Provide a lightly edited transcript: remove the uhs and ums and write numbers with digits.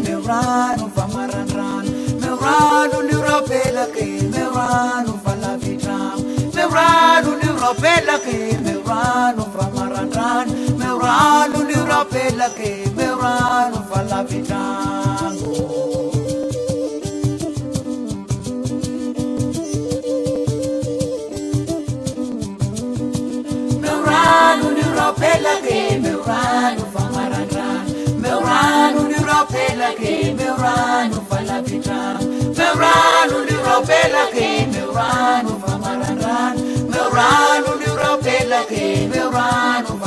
Meurano fa maranran, Meurano l'Europela che Meurano fa la vita, Meurano l'Europela che Meurano fa maranran, Meurano l'Europela che Meurano fa la vita. Meurano l'Europela che Meurano fa maranran, Meurano l'Europela che Meurano fa la vita, Meurano l'Europela che Meurano fa maranran, Meurano l'Europela che Meurano